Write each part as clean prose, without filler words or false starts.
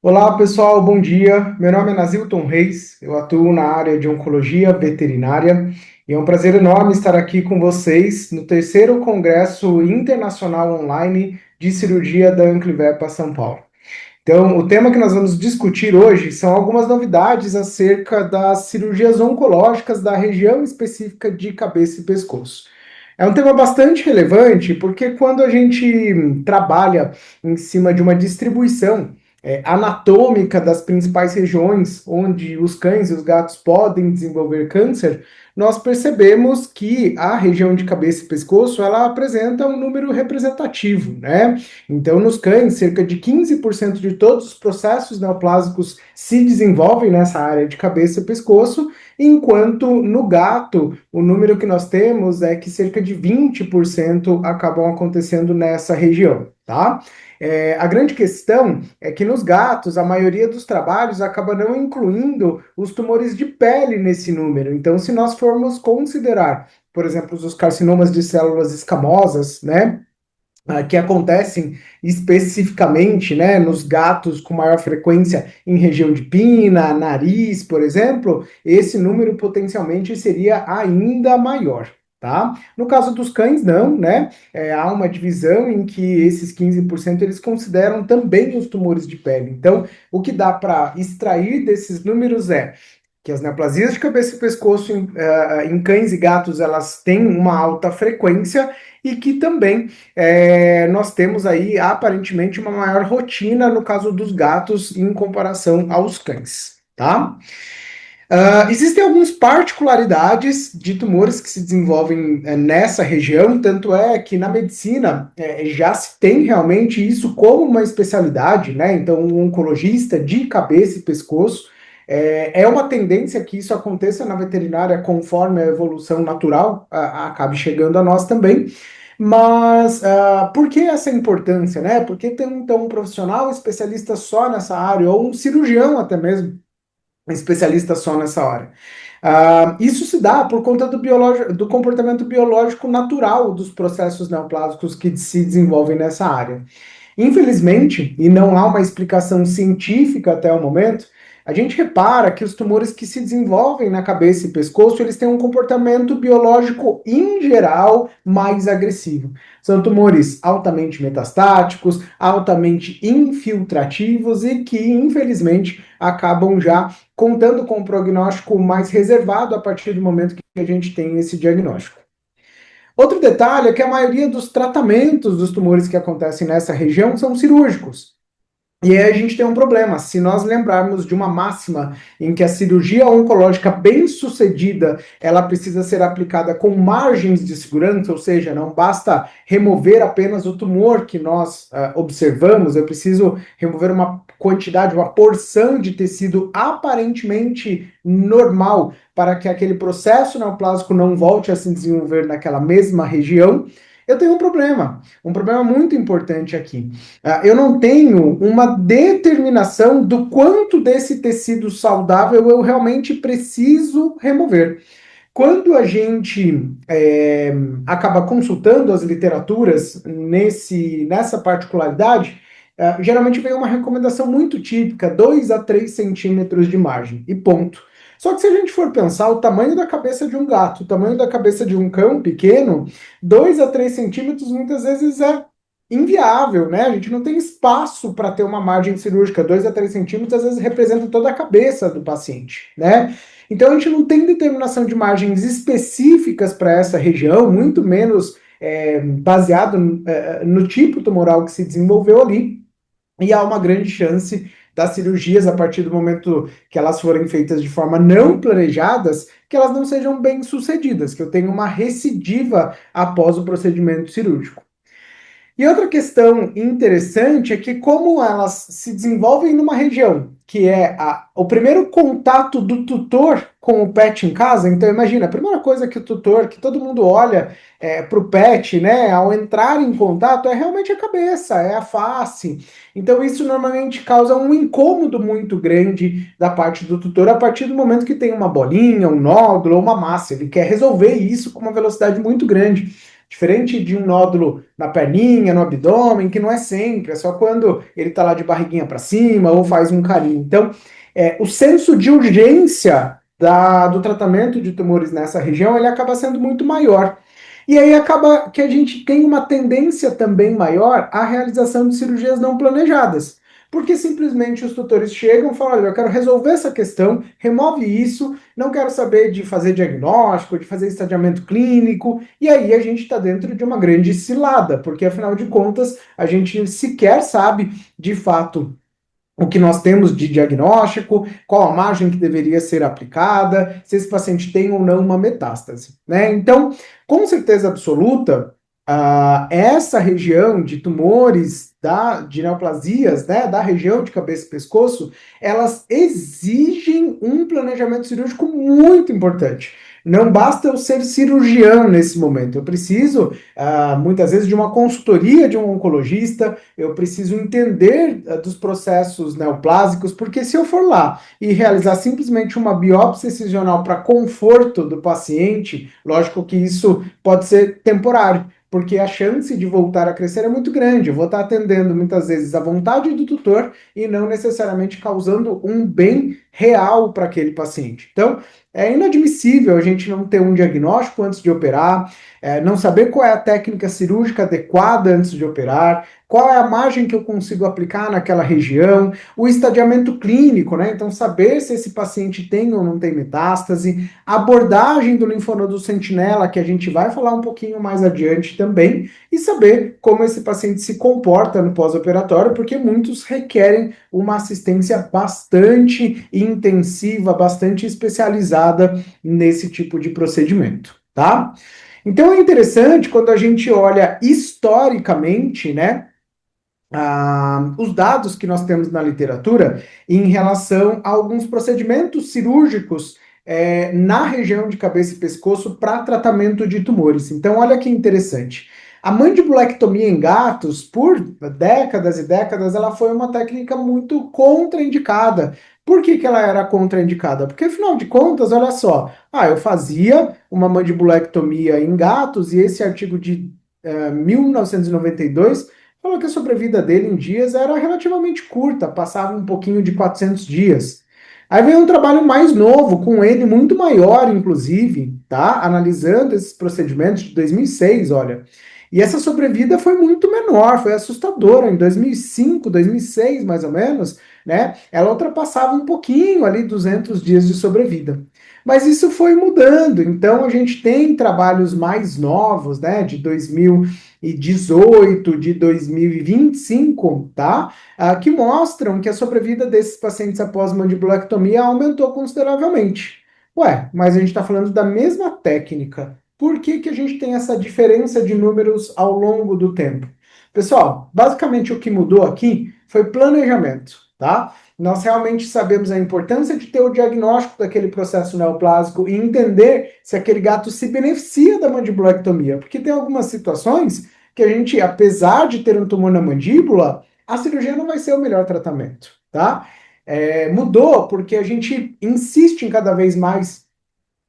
Olá pessoal, bom dia. Meu nome é Nazilton Reis, eu atuo na área de oncologia veterinária e é um prazer enorme estar aqui com vocês no terceiro Congresso Internacional Online de Cirurgia da Anclivepa São Paulo. Então, o tema que nós vamos discutir hoje são algumas novidades acerca das cirurgias oncológicas da região específica de cabeça e pescoço. É um tema bastante relevante porque quando a gente trabalha em cima de uma distribuição anatômica das principais regiões onde os cães e os gatos podem desenvolver câncer, nós percebemos que a região de cabeça e pescoço ela apresenta um número representativo, né? Então, nos cães, cerca de 15% de todos os processos neoplásicos se desenvolvem nessa área de cabeça e pescoço, enquanto no gato, o número que nós temos é que cerca de 20% acabam acontecendo nessa região, tá? A grande questão é que nos gatos, a maioria dos trabalhos acaba não incluindo os tumores de pele nesse número. Então, se nós formos considerar, por exemplo, os carcinomas de células escamosas, né? Que acontecem especificamente, né, nos gatos com maior frequência em região de pina, nariz, por exemplo, esse número potencialmente seria ainda maior. Tá? No caso dos cães, não, né? Há uma divisão em que esses 15% eles consideram também os tumores de pele. Então, o que dá para extrair desses números é que as neoplasias de cabeça e pescoço em cães e gatos elas têm uma alta frequência e que também nós temos aí aparentemente uma maior rotina no caso dos gatos em comparação aos cães, tá? Existem algumas particularidades de tumores que se desenvolvem nessa região, tanto é que na medicina já se tem realmente isso como uma especialidade, né? Então, um oncologista de cabeça e pescoço é uma tendência que isso aconteça na veterinária conforme a evolução natural acabe chegando a nós também. Mas por que essa importância, né? Por que ter então um profissional especialista só nessa área, ou um cirurgião até mesmo especialista só nessa área? Isso se dá por conta do comportamento biológico natural dos processos neoplásicos que se desenvolvem nessa área. Infelizmente, e não há uma explicação científica até o momento, a gente repara que os tumores que se desenvolvem na cabeça e pescoço, eles têm um comportamento biológico, em geral, mais agressivo. São tumores altamente metastáticos, altamente infiltrativos e que, infelizmente, acabam já contando com um prognóstico mais reservado a partir do momento que a gente tem esse diagnóstico. Outro detalhe é que a maioria dos tratamentos dos tumores que acontecem nessa região são cirúrgicos. E aí a gente tem um problema. Se nós lembrarmos de uma máxima em que a cirurgia oncológica bem-sucedida, ela precisa ser aplicada com margens de segurança, ou seja, não basta remover apenas o tumor que nós observamos, eu preciso remover uma quantidade, uma porção de tecido aparentemente normal para que aquele processo neoplásico não volte a se desenvolver naquela mesma região. Eu tenho um problema muito importante aqui. Eu não tenho uma determinação do quanto desse tecido saudável eu realmente preciso remover. Quando a gente acaba consultando as literaturas nessa particularidade, geralmente vem uma recomendação muito típica, 2 a 3 centímetros de margem, e ponto. Só que se a gente for pensar o tamanho da cabeça de um gato, o tamanho da cabeça de um cão pequeno, 2 a 3 centímetros muitas vezes é inviável, né? A gente não tem espaço para ter uma margem cirúrgica. 2 a 3 centímetros às vezes representa toda a cabeça do paciente, né? Então a gente não tem determinação de margens específicas para essa região, muito menos baseado no tipo tumoral que se desenvolveu ali, e há uma grande chance das cirurgias, a partir do momento que elas forem feitas de forma não planejadas, que elas não sejam bem sucedidas, que eu tenha uma recidiva após o procedimento cirúrgico. E outra questão interessante é que, como elas se desenvolvem numa região que é o primeiro contato do tutor com o pet em casa, então imagina, a primeira coisa que o tutor, que todo mundo olha para o pet, né, ao entrar em contato, é realmente a cabeça, é a face. Então isso normalmente causa um incômodo muito grande da parte do tutor a partir do momento que tem uma bolinha, um nódulo ou uma massa. Ele quer resolver isso com uma velocidade muito grande. Diferente de um nódulo na perninha, no abdômen, que não é sempre, é só quando ele está lá de barriguinha para cima ou faz um carinho. Então, o senso de urgência do tratamento de tumores nessa região, ele acaba sendo muito maior. E aí acaba que a gente tem uma tendência também maior à realização de cirurgias não planejadas. Porque simplesmente os tutores chegam e falam: olha, eu quero resolver essa questão, remove isso, não quero saber de fazer diagnóstico, de fazer estadiamento clínico, e aí a gente está dentro de uma grande cilada, porque afinal de contas a gente sequer sabe de fato o que nós temos de diagnóstico, qual a margem que deveria ser aplicada, se esse paciente tem ou não uma metástase, né? Então, com certeza absoluta, essa região de tumores, de neoplasias, né, da região de cabeça e pescoço, elas exigem um planejamento cirúrgico muito importante. Não basta eu ser cirurgião nesse momento, eu preciso, muitas vezes, de uma consultoria de um oncologista, eu preciso entender dos processos neoplásicos, porque se eu for lá e realizar simplesmente uma biópsia excisional para conforto do paciente, lógico que isso pode ser temporário, porque a chance de voltar a crescer é muito grande. Eu vou estar atendendo muitas vezes a vontade do tutor e não necessariamente causando um bem real para aquele paciente. Então, é inadmissível a gente não ter um diagnóstico antes de operar, não saber qual é a técnica cirúrgica adequada antes de operar, qual é a margem que eu consigo aplicar naquela região, o estadiamento clínico, né? Então, saber se esse paciente tem ou não tem metástase, a abordagem do linfonodo sentinela, que a gente vai falar um pouquinho mais adiante também, e saber como esse paciente se comporta no pós-operatório, porque muitos requerem uma assistência bastante intensiva, bastante especializada nesse tipo de procedimento, tá? Então é interessante quando a gente olha historicamente, né, os dados que nós temos na literatura em relação a alguns procedimentos cirúrgicos na região de cabeça e pescoço para tratamento de tumores. Então, olha que interessante. A mandibulectomia em gatos, por décadas e décadas, ela foi uma técnica muito contraindicada. Por que ela era contraindicada? Porque, afinal de contas, olha só, eu fazia uma mandibulectomia em gatos e esse artigo de 1992 falou que a sobrevida dele em dias era relativamente curta, passava um pouquinho de 400 dias. Aí veio um trabalho mais novo, com ele muito maior, inclusive, tá? Analisando esses procedimentos de 2006, olha. E essa sobrevida foi muito menor, foi assustadora. Em 2005, 2006, mais ou menos, né? Ela ultrapassava um pouquinho ali 200 dias de sobrevida. Mas isso foi mudando. Então a gente tem trabalhos mais novos, né? De 2018, de 2025, tá? Que mostram que a sobrevida desses pacientes após mandibulectomia aumentou consideravelmente. Ué, mas a gente está falando da mesma técnica. Por que que a gente tem essa diferença de números ao longo do tempo? Pessoal, basicamente o que mudou aqui foi planejamento, tá? Nós realmente sabemos a importância de ter o diagnóstico daquele processo neoplásico e entender se aquele gato se beneficia da mandibulectomia, porque tem algumas situações que a gente, apesar de ter um tumor na mandíbula, a cirurgia não vai ser o melhor tratamento, tá? Mudou porque a gente insiste em cada vez mais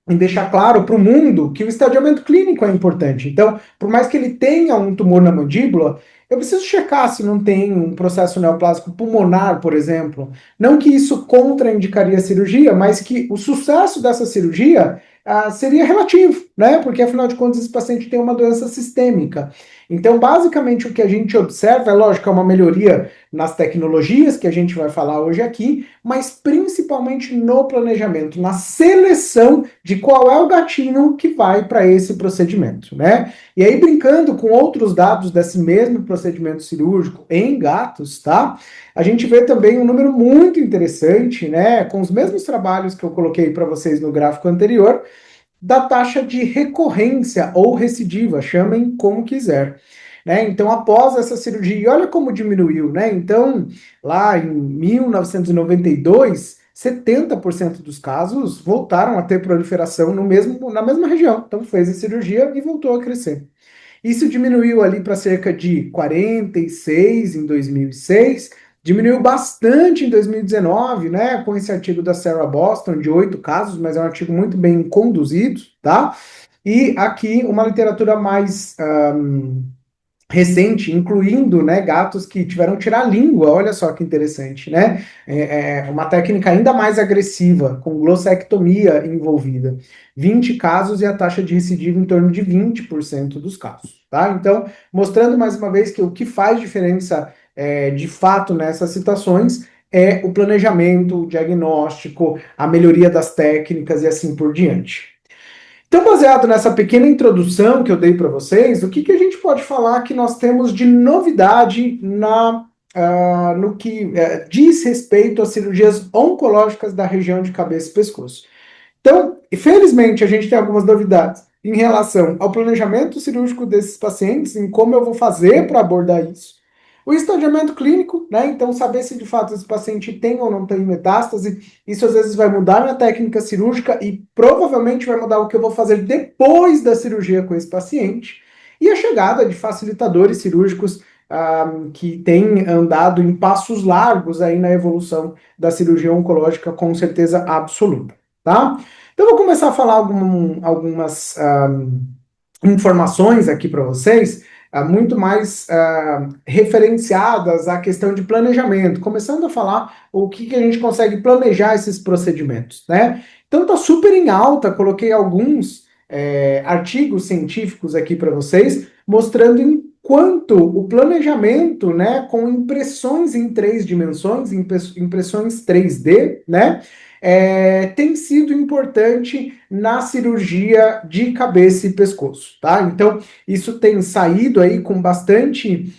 em deixar claro para o mundo que o estadiamento clínico é importante. Então, por mais que ele tenha um tumor na mandíbula, eu preciso checar se não tem um processo neoplásico pulmonar, por exemplo. Não que isso contraindicaria a cirurgia, mas que o sucesso dessa cirurgia seria relativo, né? Porque afinal de contas esse paciente tem uma doença sistêmica. Então, basicamente, o que a gente observa, é lógico, é uma melhoria nas tecnologias que a gente vai falar hoje aqui, mas principalmente no planejamento, na seleção de qual é o gatinho que vai para esse procedimento, né? E aí, brincando com outros dados desse mesmo procedimento cirúrgico em gatos, tá? A gente vê também um número muito interessante, né? Com os mesmos trabalhos que eu coloquei para vocês no gráfico anterior, da taxa de recorrência ou recidiva, chamem como quiser. Né? Então, após essa cirurgia, olha como diminuiu, né? Então, lá em 1992, 70% dos casos voltaram a ter proliferação na mesma região. Então, fez a cirurgia e voltou a crescer. Isso diminuiu ali para cerca de 46 em 2006, diminuiu bastante em 2019, né, com esse artigo da Sarah Boston de 8 casos, mas é um artigo muito bem conduzido, tá? e aqui uma literatura mais recente, incluindo, né, gatos que tiveram que tirar a língua, olha só que interessante, né? É uma técnica ainda mais agressiva, com glossectomia envolvida. 20 casos e a taxa de recidiva em torno de 20% dos casos, tá? Então, mostrando mais uma vez que o que faz diferença de fato nessas situações é o planejamento, o diagnóstico, a melhoria das técnicas e assim por diante. Então, baseado nessa pequena introdução que eu dei para vocês, o que, que a gente pode falar que nós temos de novidade no que diz respeito às cirurgias oncológicas da região de cabeça e pescoço? Então, infelizmente, a gente tem algumas novidades em relação ao planejamento cirúrgico desses pacientes, em como eu vou fazer para abordar isso. O estadiamento clínico, né? Então, saber se de fato esse paciente tem ou não tem metástase, isso às vezes vai mudar minha técnica cirúrgica e provavelmente vai mudar o que eu vou fazer depois da cirurgia com esse paciente. E a chegada de facilitadores cirúrgicos que têm andado em passos largos aí na evolução da cirurgia oncológica, com certeza absoluta, tá? Então, eu vou começar a falar algumas informações aqui para vocês, muito mais referenciadas à questão de planejamento, começando a falar o que a gente consegue planejar esses procedimentos, né? Então, tá super em alta, coloquei alguns artigos científicos aqui para vocês, mostrando em quanto o planejamento, né, com impressões em 3 dimensões, impressões 3D, né, tem sido importante na cirurgia de cabeça e pescoço, tá? Então, isso tem saído aí com bastante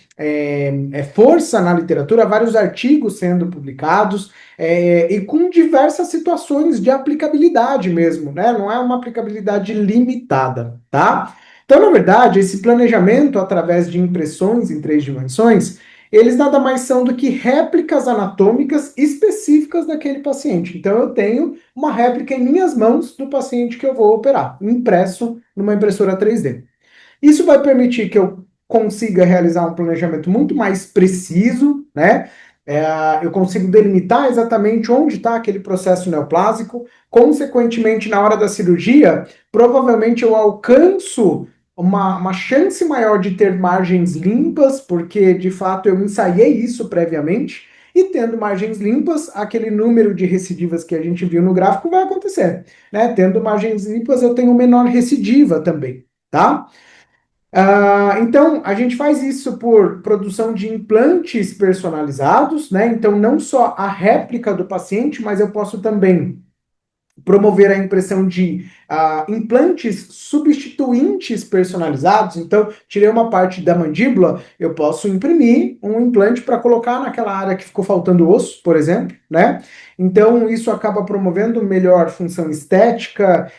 força na literatura, vários artigos sendo publicados, e com diversas situações de aplicabilidade mesmo, né? Não é uma aplicabilidade limitada, tá? Então, na verdade, esse planejamento através de impressões em 3 dimensões, eles nada mais são do que réplicas anatômicas específicas daquele paciente. Então, eu tenho uma réplica em minhas mãos do paciente que eu vou operar, impresso numa impressora 3D. Isso vai permitir que eu consiga realizar um planejamento muito mais preciso, né? Eu consigo delimitar exatamente onde está aquele processo neoplásico. Consequentemente, na hora da cirurgia, provavelmente eu alcanço uma chance maior de ter margens limpas, porque de fato eu ensaiei isso previamente. E tendo margens limpas, aquele número de recidivas que a gente viu no gráfico vai acontecer, né? Tendo margens limpas, eu tenho menor recidiva também, tá? Então, a gente faz isso por produção de implantes personalizados, né? Então, não só a réplica do paciente, mas eu posso também promover a impressão de implantes substituintes personalizados. Então, tirei uma parte da mandíbula, eu posso imprimir um implante para colocar naquela área que ficou faltando osso, por exemplo, né? Então, isso acaba promovendo melhor função estética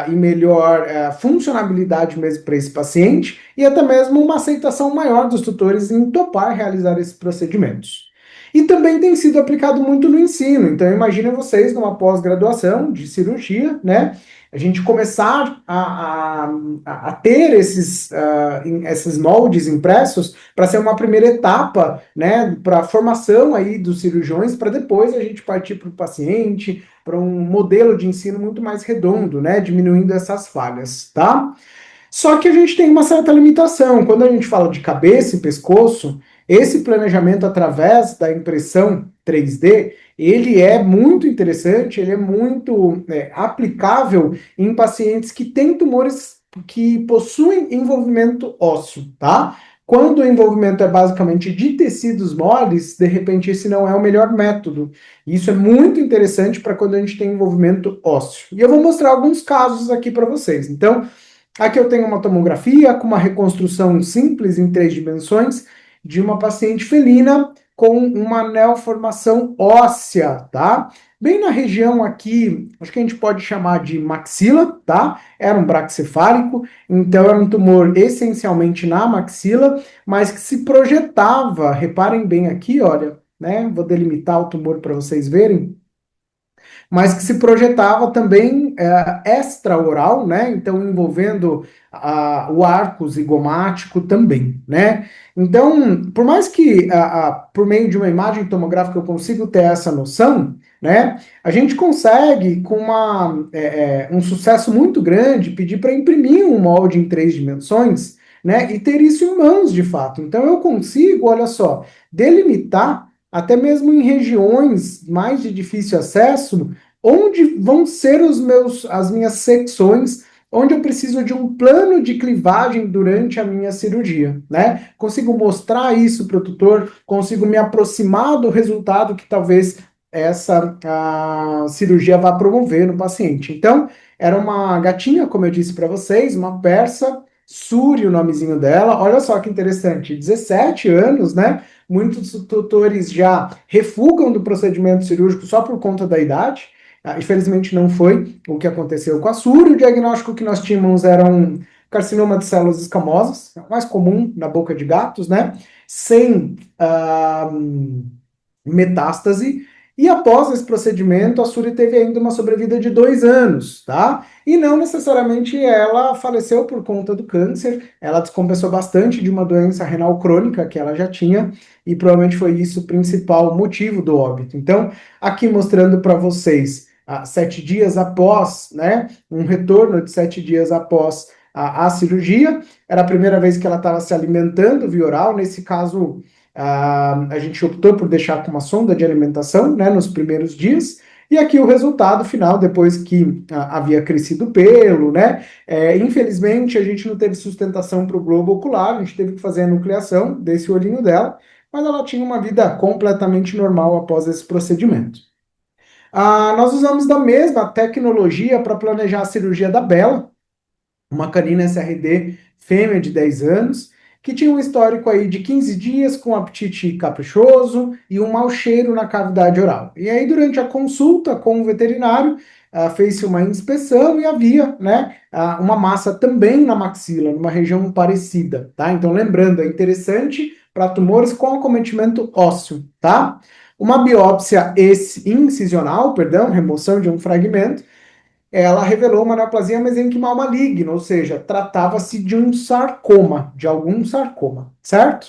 e melhor funcionalidade mesmo para esse paciente e até mesmo uma aceitação maior dos tutores em topar realizar esses procedimentos. E também tem sido aplicado muito no ensino. Então, imagina vocês numa pós-graduação de cirurgia, né? A gente começar a ter esses moldes impressos para ser uma primeira etapa, né? Para a formação aí dos cirurgiões, para depois a gente partir para o paciente, para um modelo de ensino muito mais redondo, né? Diminuindo essas falhas, tá? Só que a gente tem uma certa limitação. Quando a gente fala de cabeça e pescoço, esse planejamento através da impressão 3D, ele é muito interessante, ele é muito aplicável em pacientes que têm tumores que possuem envolvimento ósseo, tá? Quando o envolvimento é basicamente de tecidos moles, de repente esse não é o melhor método. Isso é muito interessante para quando a gente tem envolvimento ósseo. E eu vou mostrar alguns casos aqui para vocês. Então, aqui eu tenho uma tomografia com uma reconstrução simples em 3 dimensões de uma paciente felina com uma neoformação óssea, tá? Bem na região aqui, acho que a gente pode chamar de maxila, tá? Era um braquicefálico, então era um tumor essencialmente na maxila, mas que se projetava, reparem bem aqui, olha, né? Vou delimitar o tumor para vocês verem mas que se projetava também extraoral, né? Então envolvendo o arco zigomático também, né? Então, por mais que por meio de uma imagem tomográfica eu consiga ter essa noção, né? A gente consegue, com um sucesso muito grande, pedir para imprimir um molde em 3 dimensões, né? E ter isso em mãos de fato. Então eu consigo, olha só, delimitar até mesmo em regiões mais de difícil acesso, onde vão ser as minhas secções, onde eu preciso de um plano de clivagem durante a minha cirurgia, né? Consigo mostrar isso para o tutor, consigo me aproximar do resultado que talvez essa a cirurgia vá promover no paciente. Então, era uma gatinha, como eu disse para vocês, uma persa, Suri, o nomezinho dela. Olha só que interessante, 17 anos, né? Muitos tutores já refugam do procedimento cirúrgico só por conta da idade. Infelizmente não foi o que aconteceu com a Suri. O diagnóstico que nós tínhamos era um carcinoma de células escamosas, mais comum na boca de gatos, né? Sem metástase. E após esse procedimento, a Suri teve ainda uma sobrevida de 2 anos, tá? E não necessariamente ela faleceu por conta do câncer, ela descompensou bastante de uma doença renal crônica que ela já tinha, e provavelmente foi isso o principal motivo do óbito. Então, aqui mostrando para vocês, 7 dias após, né, um retorno de 7 dias após a cirurgia, era a primeira vez que ela estava se alimentando via oral, nesse caso a gente optou por deixar com uma sonda de alimentação, né, nos primeiros dias, e aqui o resultado final, depois que havia crescido o pelo, né, infelizmente a gente não teve sustentação para o globo ocular, a gente teve que fazer a nucleação desse olhinho dela, mas ela tinha uma vida completamente normal após esse procedimento. Nós usamos da mesma tecnologia para planejar a cirurgia da Bela, uma canina SRD fêmea de 10 anos, que tinha um histórico aí de 15 dias com apetite caprichoso e um mau cheiro na cavidade oral. E aí, durante a consulta com o veterinário, fez-se uma inspeção e havia, né, uma massa também na maxila, numa região parecida, tá? Então, lembrando, é interessante para tumores com acometimento ósseo, tá? Uma biópsia incisional, perdão, remoção de um fragmento, ela revelou uma neoplasia mesenquimal maligna, ou seja, tratava-se de um sarcoma, de algum sarcoma, certo?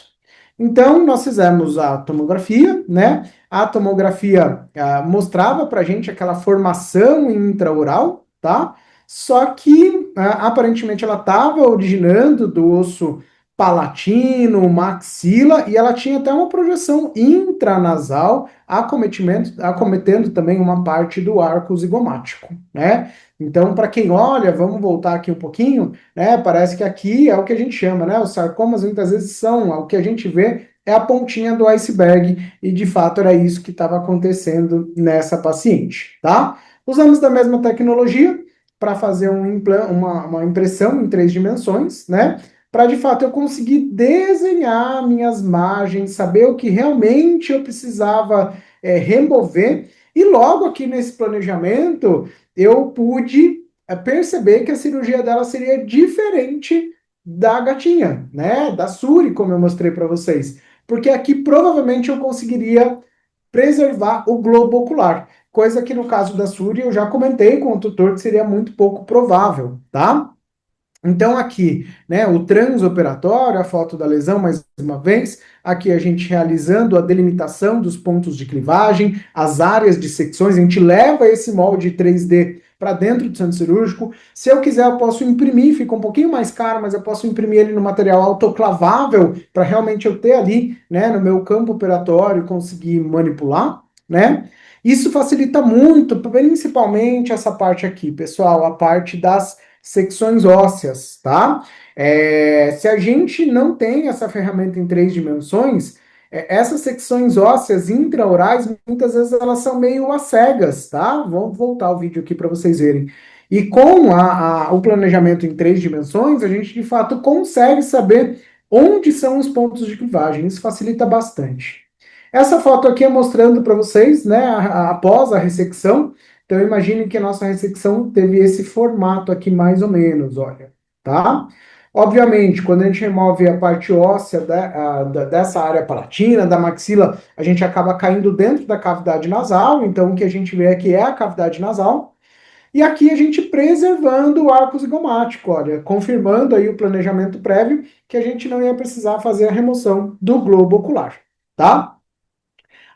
Então, nós fizemos a tomografia, né? A tomografia mostrava pra gente aquela formação intraoral, tá? Só que, aparentemente, ela estava originando do osso palatino, maxila, e ela tinha até uma projeção intranasal, acometendo também uma parte do arco zigomático, né? Então, para quem olha, vamos voltar aqui um pouquinho, né? Parece que aqui é o que a gente chama, né? Os sarcomas muitas vezes são, o que a gente vê é a pontinha do iceberg, e de fato era isso que estava acontecendo nessa paciente, tá? Usamos da mesma tecnologia para fazer uma impressão em 3 dimensões, né? Para de fato eu conseguir desenhar minhas margens, saber o que realmente eu precisava remover, e logo aqui nesse planejamento eu pude perceber que a cirurgia dela seria diferente da gatinha, né? Da Suri, como eu mostrei para vocês. Porque aqui provavelmente eu conseguiria preservar o globo ocular, coisa que no caso da Suri eu já comentei com o tutor que seria muito pouco provável, tá? Então, aqui, né, o transoperatório, a foto da lesão, mais uma vez, aqui a gente realizando a delimitação dos pontos de clivagem, as áreas de secções, a gente leva esse molde 3D para dentro do centro cirúrgico. Se eu quiser, eu posso imprimir, fica um pouquinho mais caro, mas eu posso imprimir ele no material autoclavável para realmente eu ter ali, né, no meu campo operatório, conseguir manipular, né? Isso facilita muito, principalmente essa parte aqui, pessoal, a parte das secções ósseas, tá? Se a gente não tem essa ferramenta em 3 dimensões, essas secções ósseas intraorais, muitas vezes elas são meio às cegas, tá? Vamos voltar o vídeo aqui para vocês verem. E com o planejamento em 3 dimensões, a gente de fato consegue saber onde são os pontos de clivagem. Isso facilita bastante. Essa foto aqui é mostrando para vocês, né, após a ressecção. Então, imagine que a nossa ressecção teve esse formato aqui, mais ou menos, olha, tá? Obviamente, quando a gente remove a parte óssea dessa área palatina, da maxila, a gente acaba caindo dentro da cavidade nasal, então o que a gente vê aqui é a cavidade nasal. E aqui a gente preservando o arco zigomático, olha, confirmando aí o planejamento prévio que a gente não ia precisar fazer a remoção do globo ocular, tá?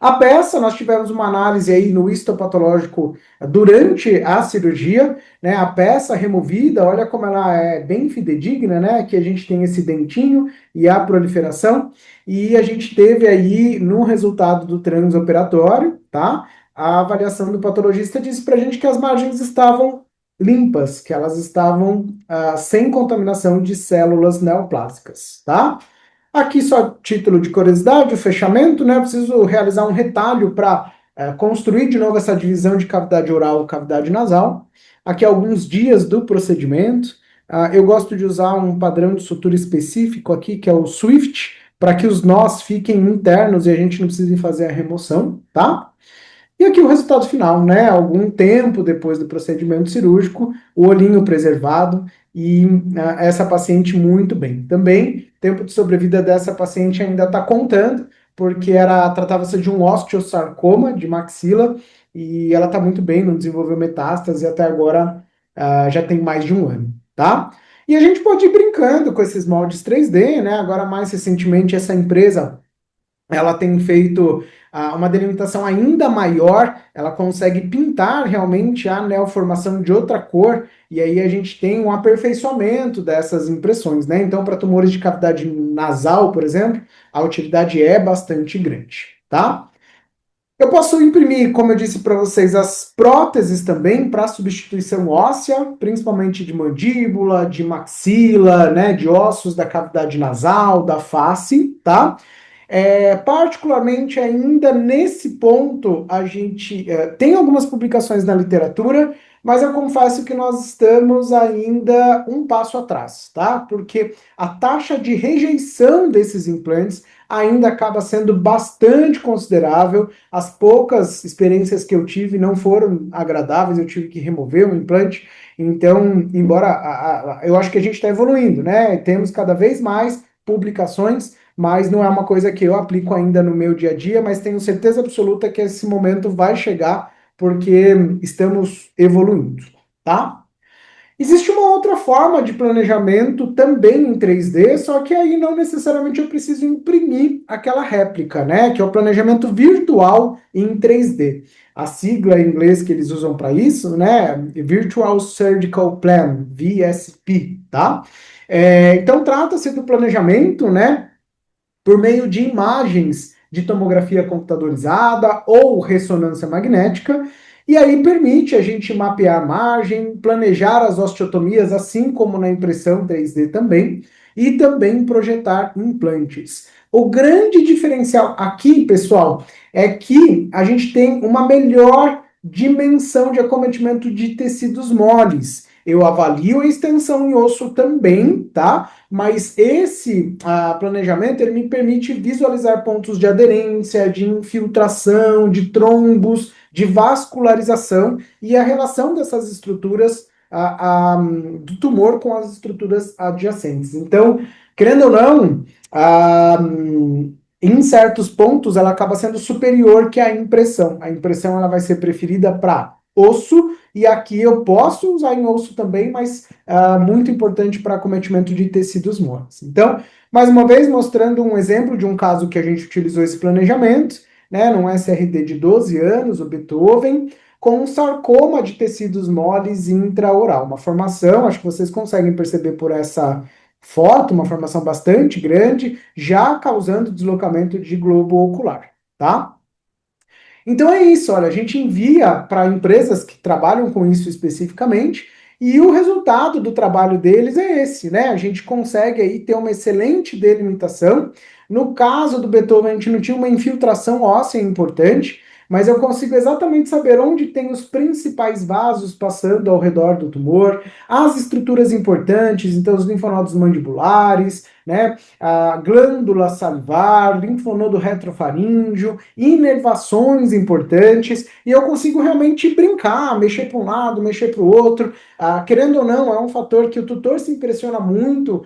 A peça, nós tivemos uma análise aí no histopatológico durante a cirurgia, né? A peça removida, olha como ela é bem fidedigna, né? Que a gente tem esse dentinho e a proliferação, e a gente teve aí no resultado do transoperatório, tá? A avaliação do patologista disse pra gente que as margens estavam limpas, que elas estavam sem contaminação de células neoplásicas, tá? Aqui só título de curiosidade, o fechamento, né? Eu preciso realizar um retalho para construir de novo essa divisão de cavidade oral e cavidade nasal. Aqui alguns dias do procedimento. Eu gosto de usar um padrão de sutura específico aqui, que é o Swift, para que os nós fiquem internos e a gente não precise fazer a remoção, tá? E aqui o resultado final, né? Algum tempo depois do procedimento cirúrgico, o olhinho preservado e essa paciente muito bem. Também, tempo de sobrevida dessa paciente ainda está contando, porque tratava-se de um osteosarcoma de maxila e ela está muito bem, não desenvolveu metástase e até agora já tem mais de um ano, tá? E a gente pode ir brincando com esses moldes 3D, né? Agora, mais recentemente, essa empresa ela tem feito uma delimitação ainda maior, ela consegue pintar realmente a neoformação de outra cor, e aí a gente tem um aperfeiçoamento dessas impressões, né? Então, para tumores de cavidade nasal, por exemplo, a utilidade é bastante grande, tá? Eu posso imprimir, como eu disse para vocês, as próteses também para substituição óssea, principalmente de mandíbula, de maxila, né, de ossos da cavidade nasal, da face, tá? Particularmente ainda nesse ponto, a gente tem algumas publicações na literatura, mas eu confesso que nós estamos ainda um passo atrás, tá? Porque a taxa de rejeição desses implantes ainda acaba sendo bastante considerável. As poucas experiências que eu tive não foram agradáveis, eu tive que remover um implante. Então, embora eu acho que a gente está evoluindo, né? Temos cada vez mais publicações, mas não é uma coisa que eu aplico ainda no meu dia a dia, mas tenho certeza absoluta que esse momento vai chegar porque estamos evoluindo, tá? Existe uma outra forma de planejamento também em 3D, só que aí não necessariamente eu preciso imprimir aquela réplica, né? Que é o planejamento virtual em 3D. A sigla em inglês que eles usam para isso, né? Virtual Surgical Plan, VSP, tá? Então trata-se do planejamento, né? Por meio de imagens de tomografia computadorizada ou ressonância magnética, e aí permite a gente mapear a margem, planejar as osteotomias, assim como na impressão 3D também, e também projetar implantes. O grande diferencial aqui, pessoal, é que a gente tem uma melhor dimensão de acometimento de tecidos moles. Eu avalio a extensão em osso também, tá? Mas esse planejamento ele me permite visualizar pontos de aderência, de infiltração, de trombos, de vascularização e a relação dessas estruturas do tumor com as estruturas adjacentes. Então, querendo ou não, em certos pontos ela acaba sendo superior que a impressão. A impressão ela vai ser preferida para osso, e aqui eu posso usar em osso também, mas muito importante para acometimento de tecidos moles. Então, mais uma vez, mostrando um exemplo de um caso que a gente utilizou esse planejamento, né, num SRD de 12 anos, o Beethoven, com um sarcoma de tecidos moles intraoral. Uma formação, acho que vocês conseguem perceber por essa foto, uma formação bastante grande, já causando deslocamento de globo ocular, tá? Então é isso, olha, a gente envia para empresas que trabalham com isso especificamente, e o resultado do trabalho deles é esse, né? A gente consegue aí ter uma excelente delimitação. No caso do Beethoven, a gente não tinha uma infiltração óssea importante, mas eu consigo exatamente saber onde tem os principais vasos passando ao redor do tumor, as estruturas importantes, então os linfonodos mandibulares, né? A glândula salivar, linfonodo retrofaríngeo, inervações importantes, e eu consigo realmente brincar, mexer para um lado, mexer para o outro. Querendo ou não, é um fator que o tutor se impressiona muito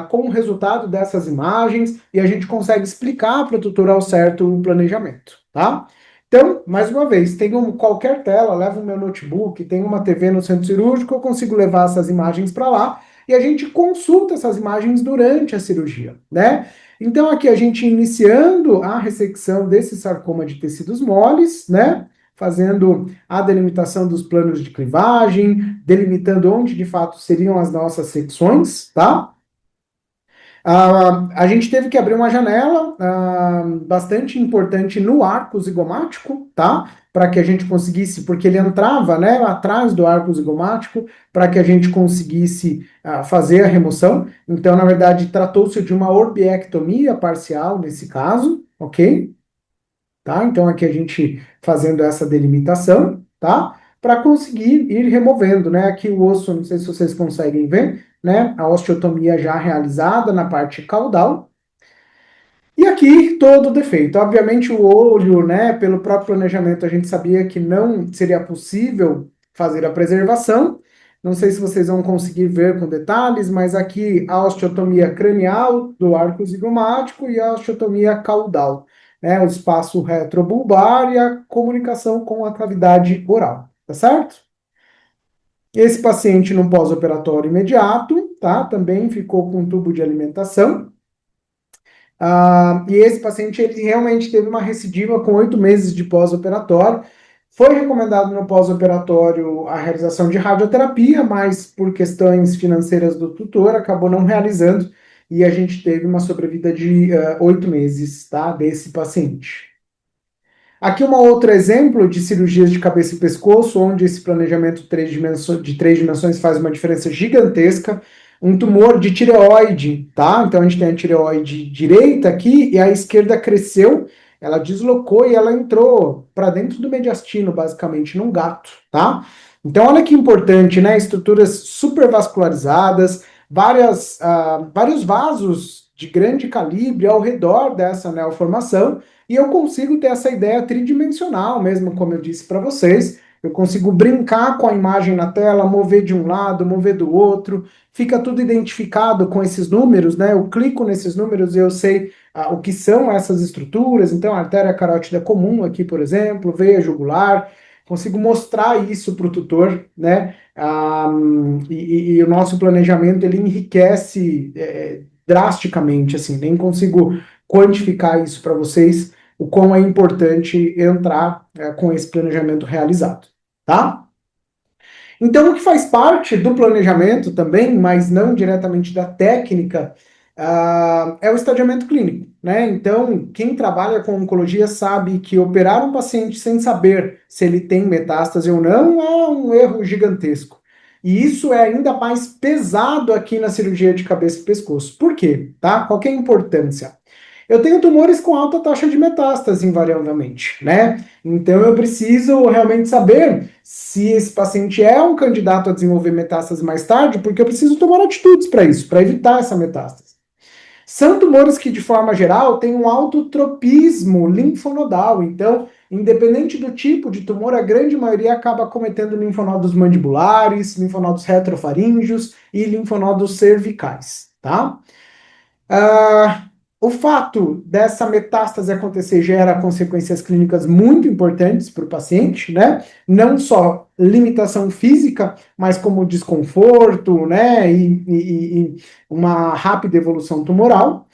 com o resultado dessas imagens, e a gente consegue explicar para o tutor ao certo o planejamento, tá? Então, mais uma vez, tenho qualquer tela, levo o meu notebook, tenho uma TV no centro cirúrgico, eu consigo levar essas imagens para lá e a gente consulta essas imagens durante a cirurgia, né? Então, aqui a gente iniciando a ressecção desse sarcoma de tecidos moles, né? Fazendo a delimitação dos planos de clivagem, delimitando onde de fato seriam as nossas secções, tá? A gente teve que abrir uma janela bastante importante no arco zigomático, tá? Para que a gente conseguisse, porque ele entrava, né, atrás do arco zigomático, para que a gente conseguisse fazer a remoção. Então, na verdade, tratou-se de uma orbiectomia parcial nesse caso, ok? Tá? Então, aqui a gente fazendo essa delimitação, tá? Para conseguir ir removendo, né? Aqui o osso, não sei se vocês conseguem ver, né? A osteotomia já realizada na parte caudal. E aqui todo o defeito. Obviamente o olho, né, pelo próprio planejamento, a gente sabia que não seria possível fazer a preservação. Não sei se vocês vão conseguir ver com detalhes, mas aqui a osteotomia cranial do arco zigomático e a osteotomia caudal, né, o espaço retrobulbar e a comunicação com a cavidade oral, tá certo? Esse paciente no pós-operatório imediato, tá? Também ficou com tubo de alimentação. E esse paciente ele realmente teve uma recidiva com 8 meses de pós-operatório. Foi recomendado no pós-operatório a realização de radioterapia, mas por questões financeiras do tutor acabou não realizando e a gente teve uma sobrevida de 8 meses, tá, desse paciente. Aqui um outro exemplo de cirurgias de cabeça e pescoço, onde esse planejamento de 3 dimensões faz uma diferença gigantesca. Um tumor de tireoide, tá? Então a gente tem a tireoide direita aqui e a esquerda cresceu, ela deslocou e ela entrou para dentro do mediastino, basicamente, num gato, tá? Então olha que importante, né? Estruturas supervascularizadas, vários vasos de grande calibre ao redor dessa neoformação, e eu consigo ter essa ideia tridimensional mesmo, como eu disse para vocês. Eu consigo brincar com a imagem na tela, mover de um lado, mover do outro, fica tudo identificado com esses números, né? Eu clico nesses números e eu sei o que são essas estruturas. Então, a artéria carótida comum aqui, por exemplo, veia jugular, consigo mostrar isso para o tutor, né? E o nosso planejamento ele enriquece drasticamente, assim, nem consigo quantificar isso para vocês, o quão é importante entrar com esse planejamento realizado, tá? Então, o que faz parte do planejamento também, mas não diretamente da técnica, é o estadiamento clínico, né? Então, quem trabalha com oncologia sabe que operar um paciente sem saber se ele tem metástase ou não é um erro gigantesco. E isso é ainda mais pesado aqui na cirurgia de cabeça e pescoço. Por quê? Tá? Qual que é a importância? Eu tenho tumores com alta taxa de metástase, invariavelmente, né? Então eu preciso realmente saber se esse paciente é um candidato a desenvolver metástase mais tarde, porque eu preciso tomar atitudes para isso, para evitar essa metástase. São tumores que, de forma geral, têm um alto tropismo linfonodal. Então, independente do tipo de tumor, a grande maioria acaba cometendo linfonodos mandibulares, linfonodos retrofaríngeos e linfonodos cervicais, tá? Ah, o fato dessa metástase acontecer gera consequências clínicas muito importantes para o paciente, né? Não só limitação física, mas como desconforto, né? E uma rápida evolução tumoral.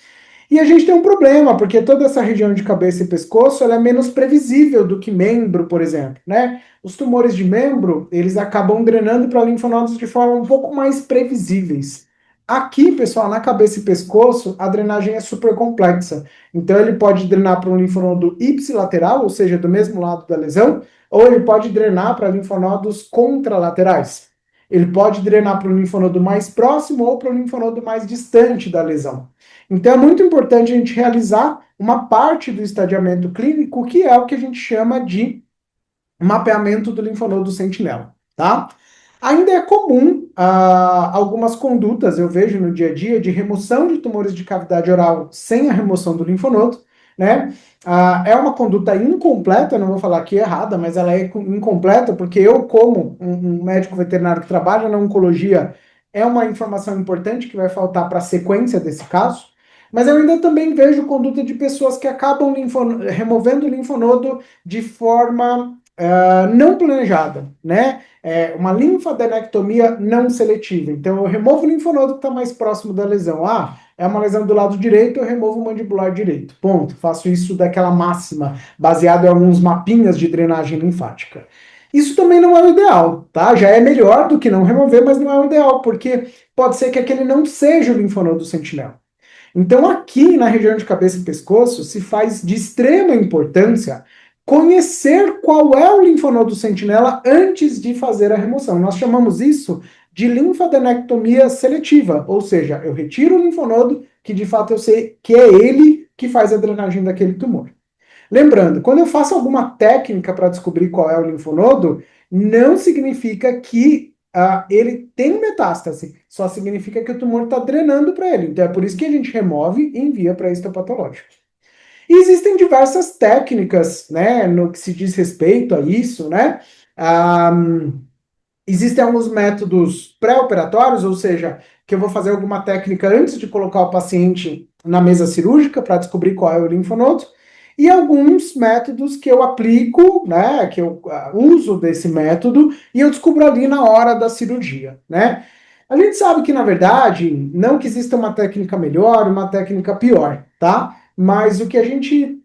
E a gente tem um problema, porque toda essa região de cabeça e pescoço ela é menos previsível do que membro, por exemplo, né? Os tumores de membro, eles acabam drenando para linfonodos de forma um pouco mais previsíveis. Aqui, pessoal, na cabeça e pescoço, a drenagem é super complexa. Então, ele pode drenar para um linfonodo ipsilateral, ou seja, do mesmo lado da lesão, ou ele pode drenar para linfonodos contralaterais. Ele pode drenar para o linfonodo mais próximo ou para o linfonodo mais distante da lesão. Então é muito importante a gente realizar uma parte do estadiamento clínico, que é o que a gente chama de mapeamento do linfonodo sentinela, tá? Ainda é comum algumas condutas eu vejo no dia a dia de remoção de tumores de cavidade oral sem a remoção do linfonodo, né? É uma conduta incompleta, não vou falar que é errada, mas ela é incompleta porque eu, como um médico veterinário que trabalha na oncologia, é uma informação importante que vai faltar para a sequência desse caso. Mas eu ainda também vejo conduta de pessoas que acabam removendo o linfonodo de forma não planejada, né? Uma linfadenectomia não seletiva. Então, eu removo o linfonodo que está mais próximo da lesão. É uma lesão do lado direito, eu removo o mandibular direito. Ponto. Faço isso daquela máxima, baseado em alguns mapinhas de drenagem linfática. Isso também não é o ideal, tá? Já é melhor do que não remover, mas não é o ideal, porque pode ser que aquele não seja o linfonodo sentinela. Então, aqui na região de cabeça e pescoço, se faz de extrema importância conhecer qual é o linfonodo sentinela antes de fazer a remoção. Nós chamamos isso de linfadenectomia seletiva, ou seja, eu retiro o linfonodo que de fato eu sei que é ele que faz a drenagem daquele tumor. Lembrando, quando eu faço alguma técnica para descobrir qual é o linfonodo, não significa que ele tem metástase, só significa que o tumor está drenando para ele. Então é por isso que a gente remove e envia para histopatológico. E existem diversas técnicas, né, no que se diz respeito a isso, né? Existem alguns métodos pré-operatórios, ou seja, que eu vou fazer alguma técnica antes de colocar o paciente na mesa cirúrgica para descobrir qual é o linfonodo, e alguns métodos que eu aplico, né, que eu uso desse método e eu descubro ali na hora da cirurgia, né? A gente sabe que, na verdade, não que exista uma técnica melhor, uma técnica pior, tá? Mas o que a gente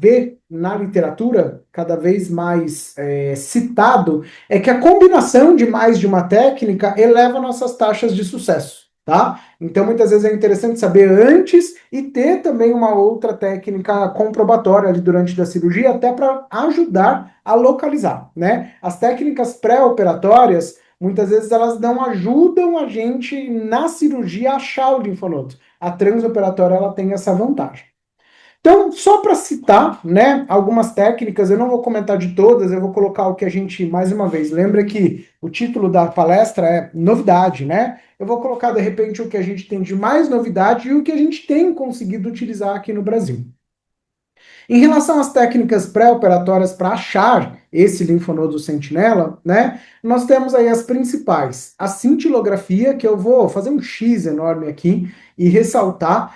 vê na literatura, cada vez mais citado, é que a combinação de mais de uma técnica eleva nossas taxas de sucesso, tá? Então, muitas vezes é interessante saber antes e ter também uma outra técnica comprobatória ali durante a cirurgia, até para ajudar a localizar, né? As técnicas pré-operatórias, muitas vezes elas não ajudam a gente na cirurgia a achar o linfonodo. A transoperatória, ela tem essa vantagem. Então, só para citar, né, algumas técnicas, eu não vou comentar de todas, eu vou colocar o que a gente, mais uma vez, lembra que o título da palestra é novidade, né? Eu vou colocar, de repente, o que a gente tem de mais novidade e o que a gente tem conseguido utilizar aqui no Brasil. Em relação às técnicas pré-operatórias para achar esse linfonodo sentinela, né, nós temos aí as principais. A cintilografia, que eu vou fazer um X enorme aqui e ressaltar,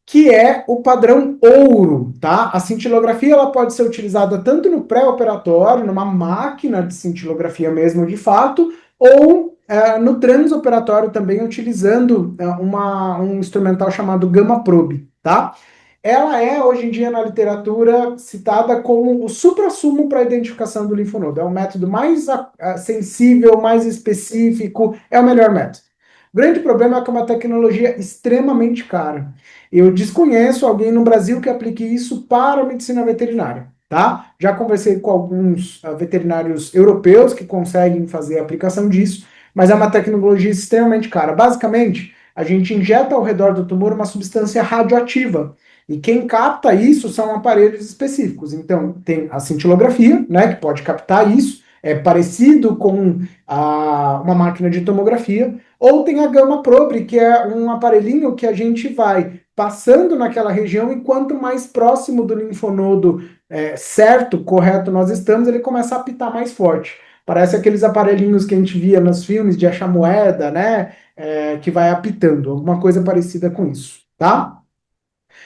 que é o padrão ouro, tá? A cintilografia ela pode ser utilizada tanto no pré-operatório, numa máquina de cintilografia mesmo de fato, ou no transoperatório também utilizando um instrumental chamado Gamma Probe, tá? Ela é, hoje em dia, na literatura, citada como o suprassumo para a identificação do linfonodo. É o método mais sensível, mais específico, é o melhor método. O grande problema é que é uma tecnologia extremamente cara. Eu desconheço alguém no Brasil que aplique isso para a medicina veterinária, tá? Já conversei com alguns veterinários europeus que conseguem fazer a aplicação disso, mas é uma tecnologia extremamente cara. Basicamente, a gente injeta ao redor do tumor uma substância radioativa. E quem capta isso são aparelhos específicos. Então, tem a cintilografia, né, que pode captar isso, é parecido com uma máquina de tomografia, ou tem a Gamma Probe, que é um aparelhinho que a gente vai passando naquela região e quanto mais próximo do linfonodo certo, correto nós estamos, ele começa a apitar mais forte. Parece aqueles aparelhinhos que a gente via nos filmes de achar moeda, né? Que vai apitando, alguma coisa parecida com isso, tá?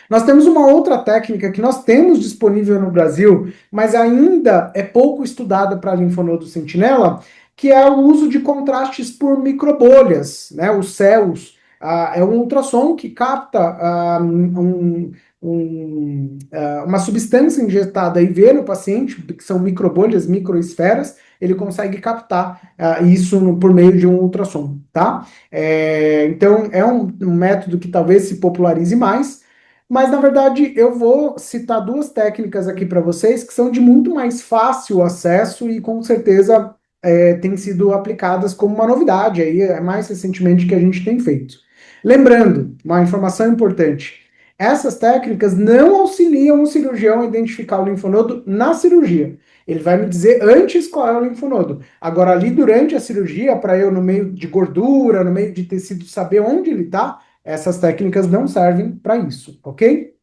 Nós temos uma outra técnica que nós temos disponível no Brasil, mas ainda é pouco estudada para linfonodo sentinela, que é o uso de contrastes por microbolhas, né? Os CELs. É um ultrassom que capta uma substância injetada e vê no paciente, que são microbolhas, microesferas, ele consegue captar isso por meio de um ultrassom, tá? Então, é um método que talvez se popularize mais, mas, na verdade, eu vou citar duas técnicas aqui para vocês que são de muito mais fácil acesso e, com certeza, têm sido aplicadas como uma novidade aí, mais recentemente que a gente tem feito. Lembrando, uma informação importante, Essas técnicas não auxiliam o cirurgião a identificar o linfonodo na cirurgia. Ele vai me dizer antes qual é o linfonodo. Agora, ali durante a cirurgia, para eu, no meio de gordura, no meio de tecido, saber onde ele está, essas técnicas não servem para isso, ok?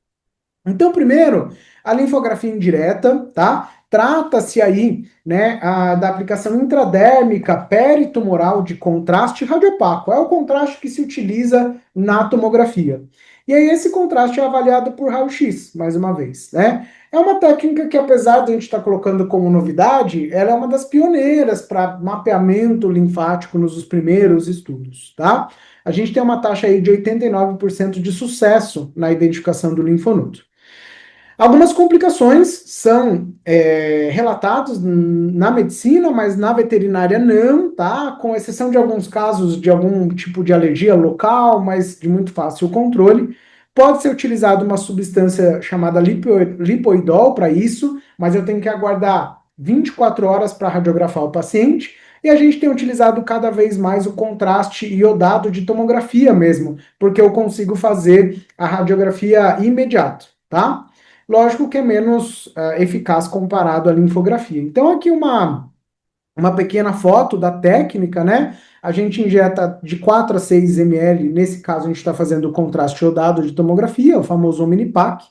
Então, primeiro, a linfografia indireta, tá? Trata-se aí, né, da aplicação intradérmica peritumoral de contraste radiopaco. É o contraste que se utiliza na tomografia. E aí esse contraste é avaliado por raio-x, mais uma vez, né? É uma técnica que, apesar de a gente estar colocando como novidade, ela é uma das pioneiras para mapeamento linfático nos primeiros estudos, tá? A gente tem uma taxa aí de 89% de sucesso na identificação do linfonodo. Algumas complicações são relatadas na medicina, mas na veterinária não, tá? Com exceção de alguns casos de algum tipo de alergia local, mas de muito fácil controle. Pode ser utilizada uma substância chamada lipoidol para isso, mas eu tenho que aguardar 24 horas para radiografar o paciente. E a gente tem utilizado cada vez mais o contraste iodado de tomografia mesmo, porque eu consigo fazer a radiografia imediato, tá? Lógico que é menos eficaz comparado à linfografia. Então, aqui uma pequena foto da técnica, né? A gente injeta de 4 a 6 ml, nesse caso a gente está fazendo o contraste iodado de tomografia, o famoso Omnipaque.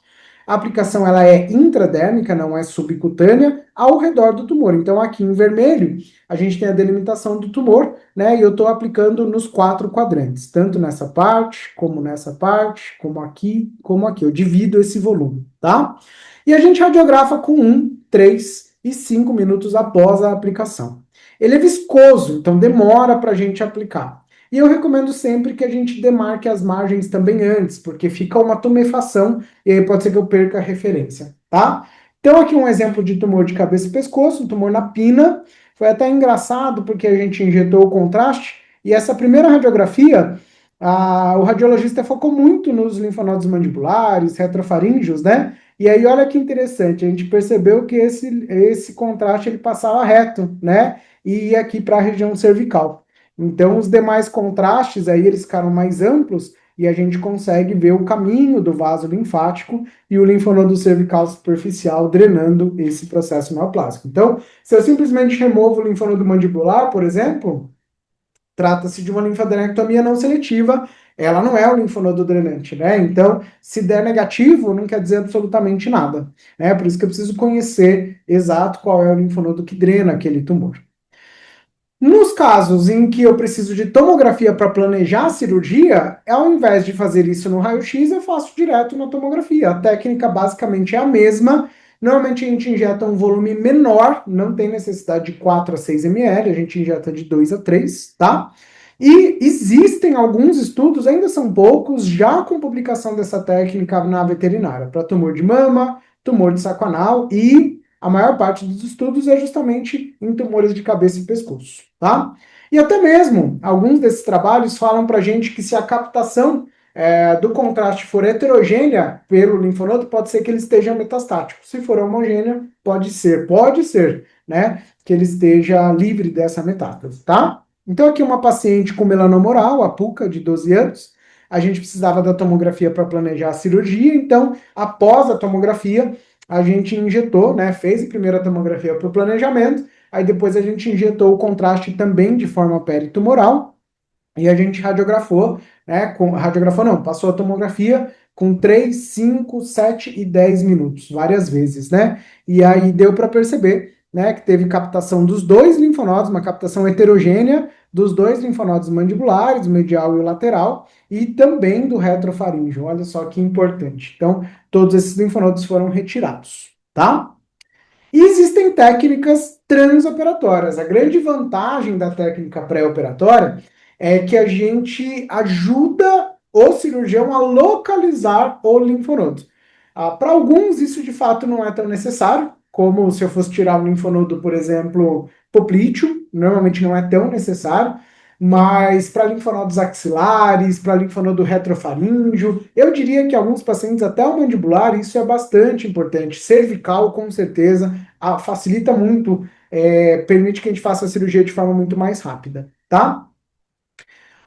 A aplicação ela é intradérmica, não é subcutânea, ao redor do tumor. Então aqui em vermelho a gente tem a delimitação do tumor, né? E eu estou aplicando nos 4 quadrantes, tanto nessa parte, como nessa parte, como aqui, como aqui. Eu divido esse volume, tá? E a gente radiografa com 1, 3 e 5 minutos após a aplicação. Ele é viscoso, então demora para a gente aplicar. E eu recomendo sempre que a gente demarque as margens também antes, porque fica uma tumefação e aí pode ser que eu perca a referência, tá? Então aqui um exemplo de tumor de cabeça e pescoço, um tumor na pina. Foi até engraçado porque a gente injetou o contraste e essa primeira radiografia, o radiologista focou muito nos linfonodos mandibulares, retrofaríngeos, né? E aí olha que interessante, a gente percebeu que esse contraste ele passava reto, né? E ia aqui para a região cervical. Então os demais contrastes aí eles ficaram mais amplos e a gente consegue ver o caminho do vaso linfático e o linfonodo cervical superficial drenando esse processo neoplásico. Então, se eu simplesmente removo o linfonodo mandibular, por exemplo, trata-se de uma linfadenectomia não seletiva, ela não é o linfonodo drenante, né? Então, se der negativo, não quer dizer absolutamente nada, né? Por isso que eu preciso conhecer exato qual é o linfonodo que drena aquele tumor. Nos casos em que eu preciso de tomografia para planejar a cirurgia, ao invés de fazer isso no raio-x, eu faço direto na tomografia. A técnica basicamente é a mesma. Normalmente a gente injeta um volume menor, não tem necessidade de 4 a 6 ml, a gente injeta de 2 a 3, tá? E existem alguns estudos, ainda são poucos, já com publicação dessa técnica na veterinária, para tumor de mama, tumor de saco anal e a maior parte dos estudos é justamente em tumores de cabeça e pescoço, tá? E até mesmo, alguns desses trabalhos falam pra gente que se a captação do contraste for heterogênea pelo linfonodo, pode ser que ele esteja metastático. Se for homogênea, pode ser, né, que ele esteja livre dessa metástase, tá? Então aqui uma paciente com melanoma oral, a Puca, de 12 anos, a gente precisava da tomografia para planejar a cirurgia, então após a tomografia, a gente injetou, né, fez a primeira tomografia para o planejamento, aí depois a gente injetou o contraste também de forma peritumoral, e a gente radiografou, né, radiografou não, passou a tomografia com 3, 5, 7 e 10 minutos, várias vezes, né, e aí deu para perceber, né, que teve captação dos dois linfonodos, uma captação heterogênea dos dois linfonodos mandibulares, o medial e o lateral, e também do retrofaríngeo, olha só que importante. Então, todos esses linfonodos foram retirados, tá? E existem técnicas transoperatórias. A grande vantagem da técnica pré-operatória é que a gente ajuda o cirurgião a localizar o linfonodo. Para alguns, isso de fato não é tão necessário, como se eu fosse tirar um linfonodo, por exemplo, poplíteo, normalmente não é tão necessário, mas para linfonodos axilares, para linfonodo retrofaríngeo, eu diria que alguns pacientes, até o mandibular, isso é bastante importante. Cervical, com certeza, facilita muito, permite que a gente faça a cirurgia de forma muito mais rápida, tá?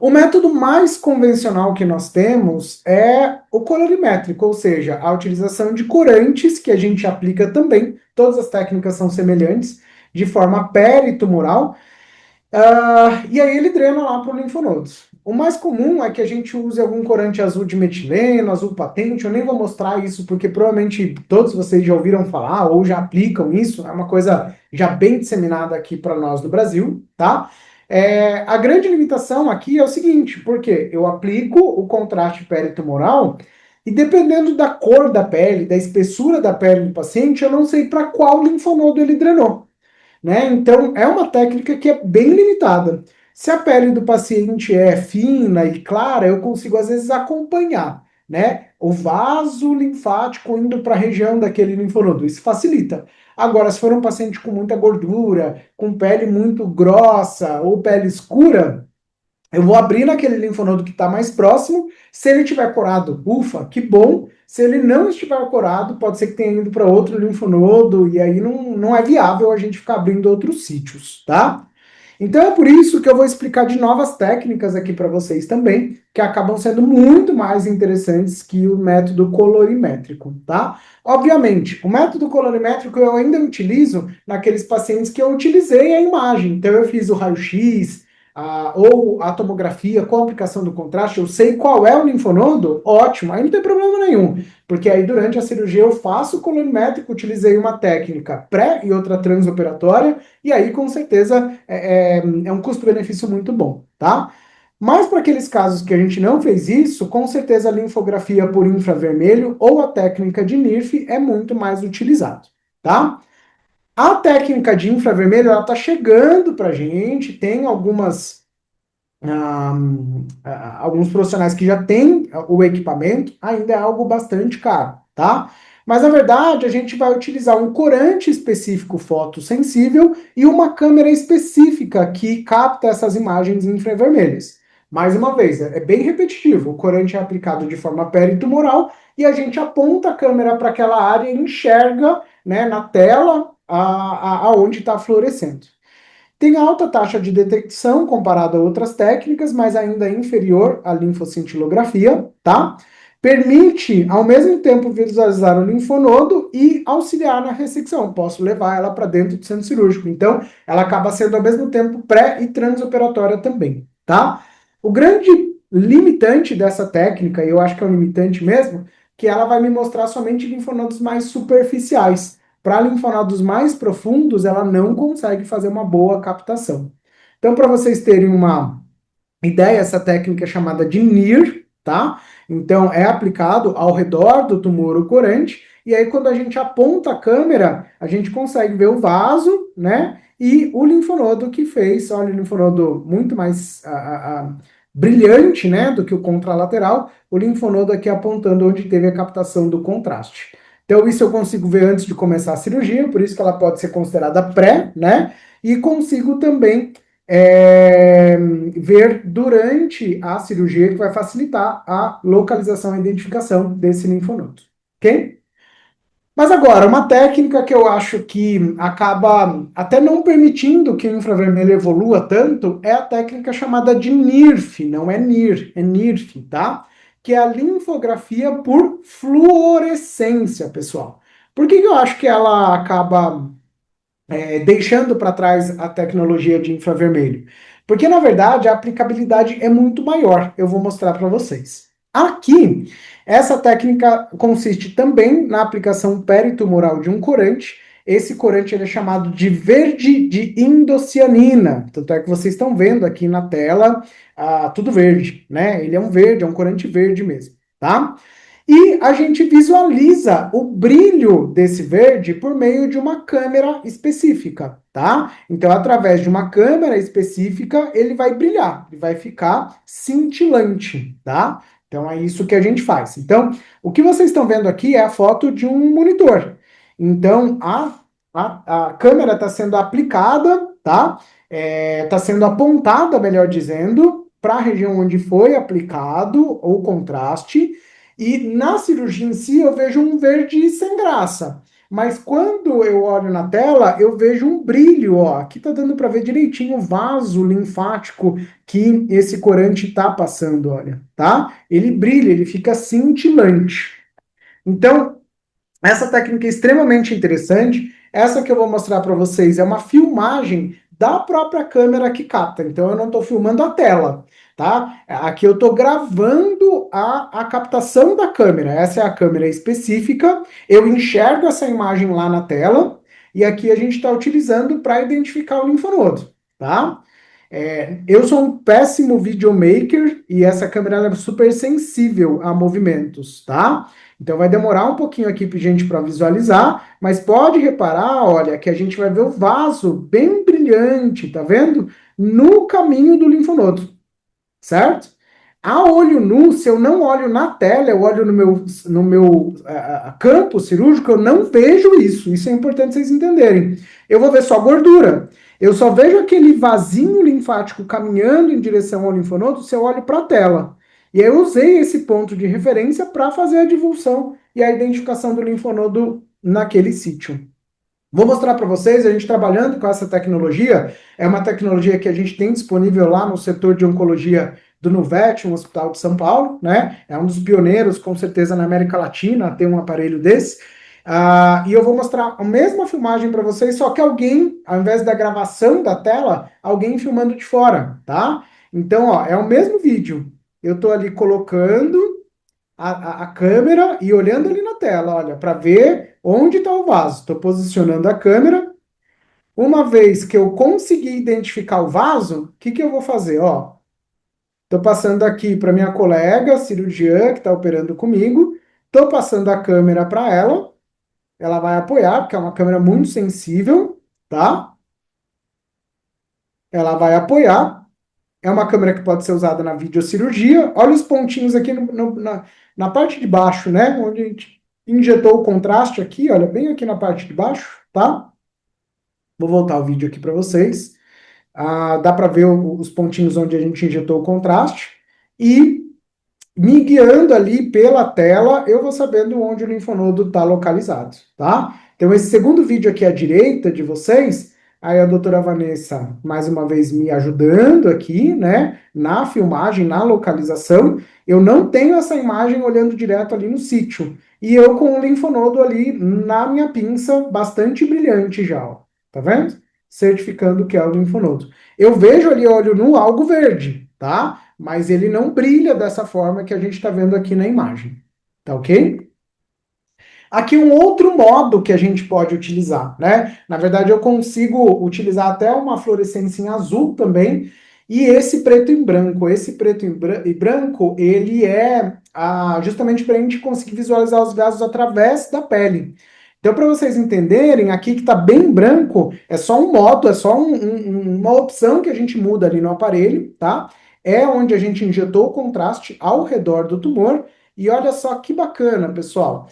O método mais convencional que nós temos é o colorimétrico, ou seja, a utilização de corantes que a gente aplica também, todas as técnicas são semelhantes, de forma peritumoral, e aí ele drena lá para o linfonodos. O mais comum é que a gente use algum corante azul de metileno, azul patente. Eu nem vou mostrar isso porque provavelmente todos vocês já ouviram falar ou já aplicam isso. É uma coisa já bem disseminada aqui para nós do Brasil, tá? A grande limitação aqui é o seguinte, porque eu aplico o contraste peritumoral e dependendo da cor da pele, da espessura da pele do paciente, eu não sei para qual linfonodo ele drenou, né? Então, é uma técnica que é bem limitada. Se a pele do paciente é fina e clara, eu consigo às vezes acompanhar, né? O vaso linfático indo para a região daquele linfonodo. Isso facilita. Agora, se for um paciente com muita gordura, com pele muito grossa ou pele escura, eu vou abrir naquele linfonodo que está mais próximo. Se ele tiver corado, ufa, que bom. Se ele não estiver corado, pode ser que tenha ido para outro linfonodo, e aí não é viável a gente ficar abrindo outros sítios, tá? Então é por isso que eu vou explicar de novas técnicas aqui para vocês também, que acabam sendo muito mais interessantes que o método colorimétrico, tá? Obviamente, o método colorimétrico eu ainda utilizo naqueles pacientes que eu utilizei a imagem. Então eu fiz o raio-x, ou a tomografia com a aplicação do contraste, eu sei qual é o linfonodo, ótimo, aí não tem problema nenhum, porque aí durante a cirurgia eu faço o colorimétrico, utilizei uma técnica pré e outra transoperatória, e aí com certeza é um custo-benefício muito bom, tá? Mas para aqueles casos que a gente não fez isso, com certeza a linfografia por infravermelho ou a técnica de NIRF é muito mais utilizado, tá? A técnica de infravermelho, ela está chegando para a gente, tem ah, alguns profissionais que já têm o equipamento, ainda é algo bastante caro, tá? Mas na verdade a gente vai utilizar um corante específico fotossensível e uma câmera específica que capta essas imagens infravermelhas. Mais uma vez, é bem repetitivo. O corante é aplicado de forma peritumoral e a gente aponta a câmera para aquela área e enxerga, né, na tela aonde está fluorescendo. Tem alta taxa de detecção comparada a outras técnicas, mas ainda é inferior à linfocintilografia, tá? Permite, ao mesmo tempo, visualizar o linfonodo e auxiliar na ressecção. Posso levar ela para dentro do centro cirúrgico. Então, ela acaba sendo, ao mesmo tempo, pré e transoperatória também, tá? O grande limitante dessa técnica, e eu acho que é um limitante mesmo, que ela vai me mostrar somente linfonodos mais superficiais. Para linfonodos mais profundos, ela não consegue fazer uma boa captação. Então, para vocês terem uma ideia, essa técnica é chamada de NIR, tá? Então, é aplicado ao redor do tumor o corante, e aí quando a gente aponta a câmera, a gente consegue ver o vaso, né? E o linfonodo que fez, olha, o linfonodo muito mais brilhante, né, do que o contralateral, o linfonodo aqui apontando onde teve a captação do contraste. Então, isso eu consigo ver antes de começar a cirurgia, por isso que ela pode ser considerada pré, né? E consigo também ver durante a cirurgia, que vai facilitar a localização e identificação desse linfonodo, ok? Mas agora, uma técnica que eu acho que acaba até não permitindo que o infravermelho evolua tanto é a técnica chamada de NIRF, não é NIR, é NIRF, tá? Que é a linfografia por fluorescência, pessoal. Por que que eu acho que ela acaba deixando para trás a tecnologia de infravermelho? Porque, na verdade, a aplicabilidade é muito maior. Eu vou mostrar para vocês. Aqui, essa técnica consiste também na aplicação peritumoral de um corante. Esse corante ele é chamado de verde de indocianina. Tanto é que vocês estão vendo aqui na tela, tudo verde, né? Ele é um verde, é um corante verde mesmo, tá? E a gente visualiza o brilho desse verde por meio de uma câmera específica, tá? Então, através de uma câmera específica, ele vai brilhar, ele vai ficar cintilante, tá? Então, é isso que a gente faz. Então, o que vocês estão vendo aqui é a foto de um monitor. Então, a câmera está sendo aplicada, tá? Está sendo apontada, melhor dizendo, para a região onde foi aplicado o contraste. E na cirurgia em si eu vejo um verde sem graça. Mas quando eu olho na tela, eu vejo um brilho, ó. Aqui tá dando para ver direitinho o vaso linfático que esse corante está passando, olha, tá? Ele brilha, ele fica cintilante. Então, essa técnica é extremamente interessante. Essa que eu vou mostrar para vocês é uma filmagem da própria câmera que capta. Então eu não estou filmando a tela, tá? Aqui eu estou gravando a captação da câmera. Essa é a câmera específica. Eu enxergo essa imagem lá na tela e aqui a gente está utilizando para identificar o linfonodo, tá? Eu sou um péssimo videomaker e essa câmera ela é super sensível a movimentos, tá? Então vai demorar um pouquinho aqui para gente para visualizar, mas pode reparar, olha, que a gente vai ver o vaso bem brilhante, tá vendo? No caminho do linfonodo, certo? A olho nu, se eu não olho na tela, eu olho no meu campo cirúrgico, eu não vejo isso. Isso é importante vocês entenderem. Eu vou ver só gordura. Eu só vejo aquele vasinho linfático caminhando em direção ao linfonodo se eu olho para a tela. E aí eu usei esse ponto de referência para fazer a divulgação e a identificação do linfonodo naquele sítio. Vou mostrar para vocês, a gente trabalhando com essa tecnologia, é uma tecnologia que a gente tem disponível lá no setor de oncologia do Nuvete, um hospital de São Paulo, né? É um dos pioneiros, com certeza, na América Latina, a ter um aparelho desse. E eu vou mostrar a mesma filmagem para vocês, só que alguém, ao invés da gravação da tela, alguém filmando de fora, tá? Então, ó, é o mesmo vídeo. Eu estou ali colocando a câmera e olhando ali na tela, olha, para ver onde está o vaso. Estou posicionando a câmera. Uma vez que eu conseguir identificar o vaso, o que que eu vou fazer? Ó, estou passando aqui para minha colega cirurgiã que está operando comigo. Estou passando a câmera para ela. Ela vai apoiar, porque é uma câmera muito sensível, tá? Ela vai apoiar. É uma câmera que pode ser usada na videocirurgia. Olha os pontinhos aqui na parte de baixo, né? Onde a gente injetou o contraste aqui, olha, bem aqui na parte de baixo, tá? Vou voltar o vídeo aqui para vocês. Dá para ver os pontinhos onde a gente injetou o contraste. E me guiando ali pela tela, eu vou sabendo onde o linfonodo está localizado, tá? Então, esse segundo vídeo aqui à direita de vocês, aí a doutora Vanessa, mais uma vez, me ajudando aqui, né, na filmagem, na localização. Eu não tenho essa imagem olhando direto ali no sítio. E eu com o linfonodo ali na minha pinça, bastante brilhante já, ó. Tá vendo? Certificando que é o linfonodo. Eu vejo ali, olho nu, algo verde, tá? Mas ele não brilha dessa forma que a gente está vendo aqui na imagem, tá ok? Aqui um outro modo que a gente pode utilizar, né? Na verdade, eu consigo utilizar até uma fluorescência em azul também, e esse preto em branco. Esse preto em branco, ele é justamente para a gente conseguir visualizar os vasos através da pele. Então, para vocês entenderem, aqui que está bem branco, é só um modo, é só uma opção que a gente muda ali no aparelho, tá? É onde a gente injetou o contraste ao redor do tumor. E olha só que bacana, pessoal.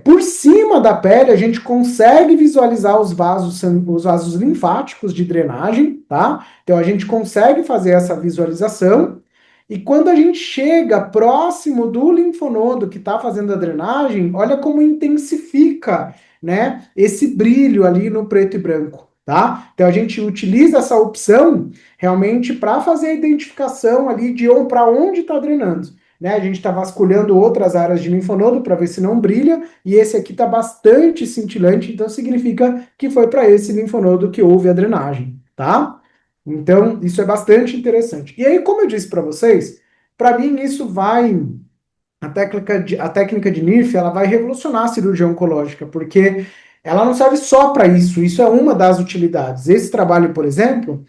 Por cima da pele, a gente consegue visualizar os vasos linfáticos de drenagem, tá? Então, a gente consegue fazer essa visualização. E quando a gente chega próximo do linfonodo que está fazendo a drenagem, olha como intensifica, né, esse brilho ali no preto e branco, tá? Então a gente utiliza essa opção realmente para fazer a identificação ali de para onde está drenando. Né? A gente está vasculhando outras áreas de linfonodo para ver se não brilha, e esse aqui está bastante cintilante, então significa que foi para esse linfonodo que houve a drenagem, tá? Então, isso é bastante interessante. E aí, como eu disse para vocês, para mim isso vai a técnica de NIRF, ela vai revolucionar a cirurgia oncológica, porque ela não serve só para isso, isso é uma das utilidades. Esse trabalho, por exemplo,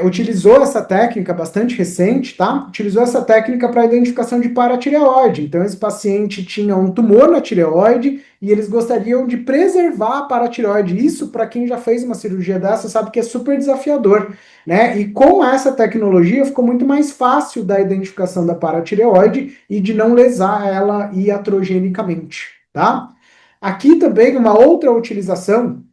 utilizou essa técnica bastante recente, tá? Utilizou essa técnica para identificação de paratireoide. Então, esse paciente tinha um tumor na tireoide e eles gostariam de preservar a paratireoide. Isso, para quem já fez uma cirurgia dessa, sabe que é super desafiador, né? E com essa tecnologia ficou muito mais fácil da identificação da paratireoide e de não lesar ela iatrogenicamente, tá? Aqui também uma outra utilização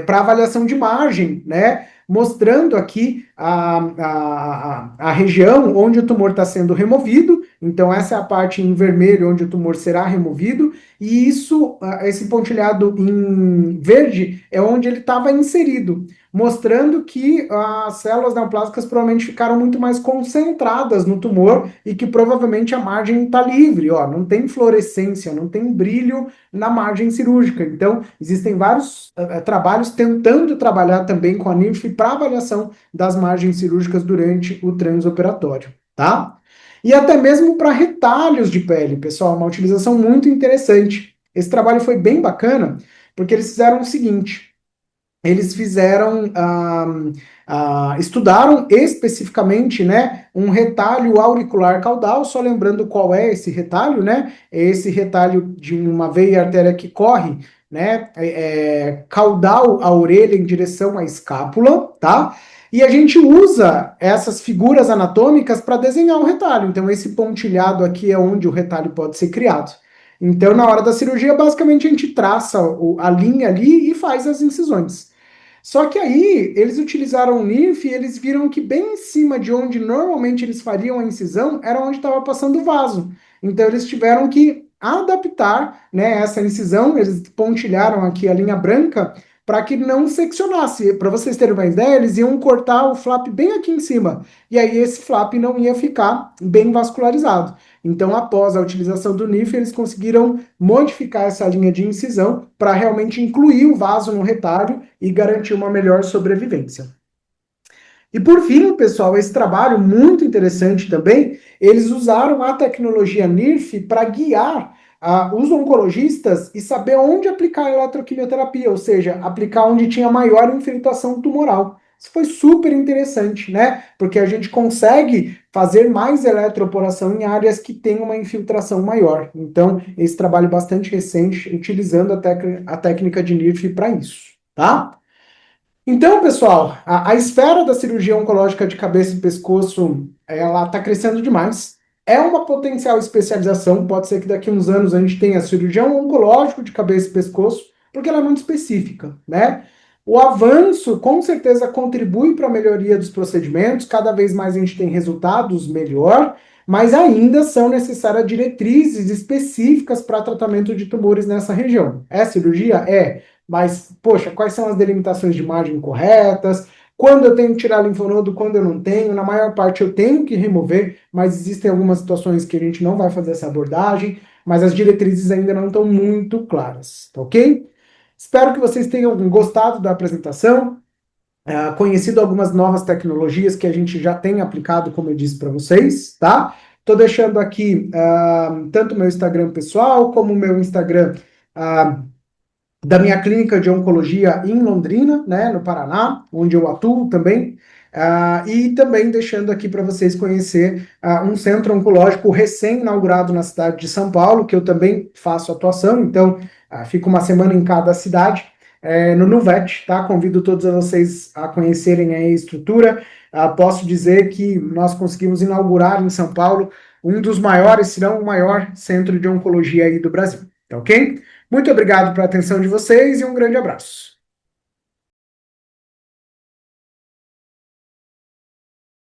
para avaliação de margem, né? Mostrando aqui a região onde o tumor está sendo removido, Então, essa é a parte em vermelho onde o tumor será removido, e isso, esse pontilhado em verde, é onde ele estava inserido, mostrando que as células neoplásicas provavelmente ficaram muito mais concentradas no tumor e que provavelmente a margem está livre, ó, não tem fluorescência, não tem brilho na margem cirúrgica. Então, existem vários trabalhos tentando trabalhar também com a NIRF para avaliação das margens cirúrgicas durante o transoperatório, tá? E até mesmo para retalhos de pele, pessoal, uma utilização muito interessante. Esse trabalho foi bem bacana, porque eles fizeram o seguinte: eles fizeram, estudaram especificamente, né, um retalho auricular caudal, só lembrando qual é esse retalho, né, é esse retalho de uma veia e artéria que corre, né, caudal à orelha em direção à escápula, tá? E a gente usa essas figuras anatômicas para desenhar o retalho. Então, esse pontilhado aqui é onde o retalho pode ser criado. Então, na hora da cirurgia, basicamente a gente traça a linha ali e faz as incisões. Só que aí eles utilizaram o NIRF e eles viram que bem em cima de onde normalmente eles fariam a incisão era onde estava passando o vaso. Então eles tiveram que adaptar, né, essa incisão, eles pontilharam aqui a linha branca para que não seccionasse. Para vocês terem uma ideia, eles iam cortar o flap bem aqui em cima. E aí esse flap não ia ficar bem vascularizado. Então, após a utilização do NIF, eles conseguiram modificar essa linha de incisão para realmente incluir o vaso no retalho e garantir uma melhor sobrevivência. E por fim, pessoal, esse trabalho muito interessante também, eles usaram a tecnologia NIRF para guiar os oncologistas e saber onde aplicar a eletroquimioterapia, ou seja, aplicar onde tinha maior infiltração tumoral. Isso foi super interessante, né? Porque a gente consegue fazer mais eletroporação em áreas que têm uma infiltração maior. Então, esse trabalho bastante recente, utilizando a técnica de NIRF para isso, tá? Então, pessoal, a esfera da cirurgia oncológica de cabeça e pescoço, ela está crescendo demais. É uma potencial especialização, pode ser que daqui a uns anos a gente tenha cirurgião oncológico de cabeça e pescoço, porque ela é muito específica, né? O avanço, com certeza, contribui para a melhoria dos procedimentos, cada vez mais a gente tem resultados melhor, mas ainda são necessárias diretrizes específicas para tratamento de tumores nessa região. É cirurgia? É. Mas, poxa, quais são as delimitações de margem corretas? Quando eu tenho que tirar linfonodo, quando eu não tenho? Na maior parte eu tenho que remover, mas existem algumas situações que a gente não vai fazer essa abordagem, mas as diretrizes ainda não estão muito claras, tá ok? Espero que vocês tenham gostado da apresentação, conhecido algumas novas tecnologias que a gente já tem aplicado, como eu disse para vocês, tá? Estou deixando aqui tanto o meu Instagram pessoal, como o meu Instagram da minha clínica de oncologia em Londrina, né, no Paraná, onde eu atuo também, e também deixando aqui para vocês conhecer um centro oncológico recém-inaugurado na cidade de São Paulo, que eu também faço atuação, então fico uma semana em cada cidade, no Nuvete, tá? Convido todos vocês a conhecerem a estrutura. Posso dizer que nós conseguimos inaugurar em São Paulo um dos maiores, se não o maior centro de oncologia aí do Brasil, tá ok? Muito obrigado pela atenção de vocês e um grande abraço.